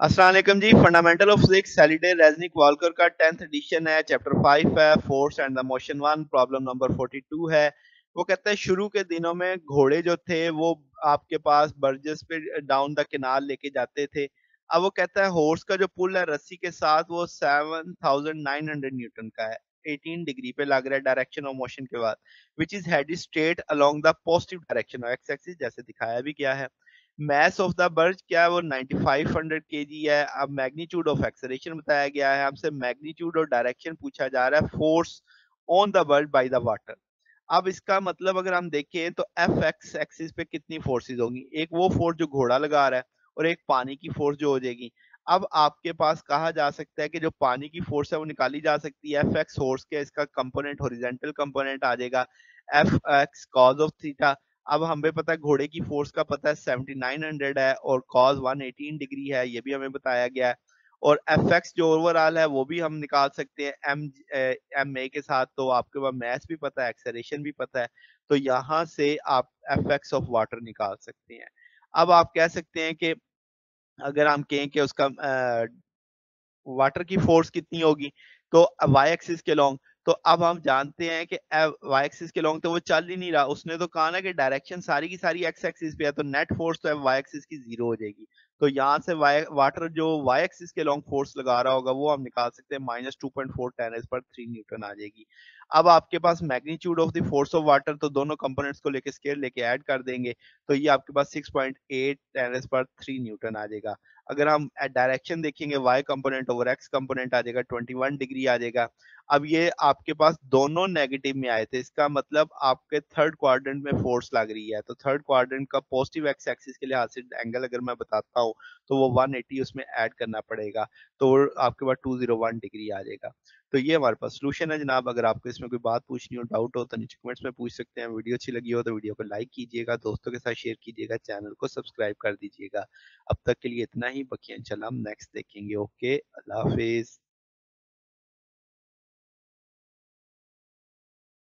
अस्सलाम वालेकुम जी। Fundamental of physics Halliday Resnick Walker का 10th एडिशन है। चैप्टर 5 है, force and the motion 1, problem number 42 है। वो कहता है शुरू के दिनों में घोड़े जो थे वो आपके पास बर्जेस पे डाउन द किनार लेके जाते थे। अब वो कहता है हॉर्स का जो पुल है रस्सी के साथ वो 7900 न्यूटन का है। 18 डिग्री पे लग रहा है डायरेक्शन ऑफ मोशन के बाद, which is head straight along the positive direction of x axis, जैसे दिखाया भी गया है। मास ऑफ द बर्ज क्या है, वो 9500 केजी है। अब मैग्नीट्यूड ऑफ एक्सेलरेशन बताया गया है, हमसे मैग्नीट्यूड और डायरेक्शन पूछा जा रहा है force on the barge by the water. अब इसका मतलब अगर हम देखें तो एफ एक्स एक्सिस पे कितनी फोर्सेस होंगी, एक वो फोर्स जो घोड़ा लगा रहा है और एक पानी की फोर्स जो हो जाएगी। अब आपके पास कहा जा सकता है कि जो पानी की फोर्स है वो निकाली जा सकती है एफ एक्स फोर्स के, इसका कंपोनेंट हॉरिजॉन्टल कंपोनेंट आ जाएगा F x cos of theta. अब हमें पता है घोड़े की फोर्स का पता है 7900 है और कॉज 118 डिग्री है, ये भी हमें बताया गया है। और एफ एक्स जो ओवरऑल है वो भी हम निकाल सकते हैं एम ए के साथ। तो आपके पास मैथ भी पता है, एक्सेलरेशन भी पता है, तो यहाँ से आप एफ एक्स ऑफ वाटर निकाल सकते हैं। अब आप कह सकते हैं कि अगर हम कहें कि उसका वाटर की फोर्स कितनी होगी, तो वाई एक्सिस के लॉन्ग। तो अब हम जानते हैं कि वाई एक्सिस के लॉन्ग तो वो चल ही नहीं रहा, उसने तो कहा ना कि डायरेक्शन सारी की सारी एक्स एक्सिस पे है, तो नेट फोर्स तो वाई एक्सिस की जीरो हो जाएगी। तो यहाँ से वाटर जो वाई एक्सिस के लॉन्ग फोर्स लगा रहा होगा वो हम निकाल सकते हैं, -2.4 10⁻³ आ जाएगी। अब आपके पास magnitude of the force of water, तो दोनों कंपोनेंट्स को लेके स्केयर लेके ऐड कर देंगे, तो ये आपके पास 6.8 10⁻³ आ जाएगा। अगर हम डायरेक्शन देखेंगे Y component over X component आ जाएगा, 21 डिग्री आ जाएगा। अब ये आपके पास दोनों नेगेटिव में आए थे, इसका मतलब आपके थर्ड क्वाड्रेंट में फोर्स लग रही है, तो थर्ड क्वाड्रेंट का पॉजिटिव एक्स एक्सिस के लिहाज से एंगल अगर मैं बताता हूँ तो वो 180 उसमें ऐड करना पड़ेगा, तो आपके पास 201 डिग्री आ जाएगा। तो ये हमारे पास सोल्यूशन है जनाब। अगर आपको इसमें कोई बात पूछनी हो, डाउट हो, तो नीचे कमेंट्स में पूछ सकते हैं। वीडियो अच्छी लगी हो तो वीडियो को लाइक कीजिएगा, दोस्तों के साथ शेयर कीजिएगा, चैनल को सब्सक्राइब कर दीजिएगा। अब तक के लिए इतना ही, बाकी इंशाल्लाह हम नेक्स्ट देखेंगे। ओके, अल्लाह हाफिज।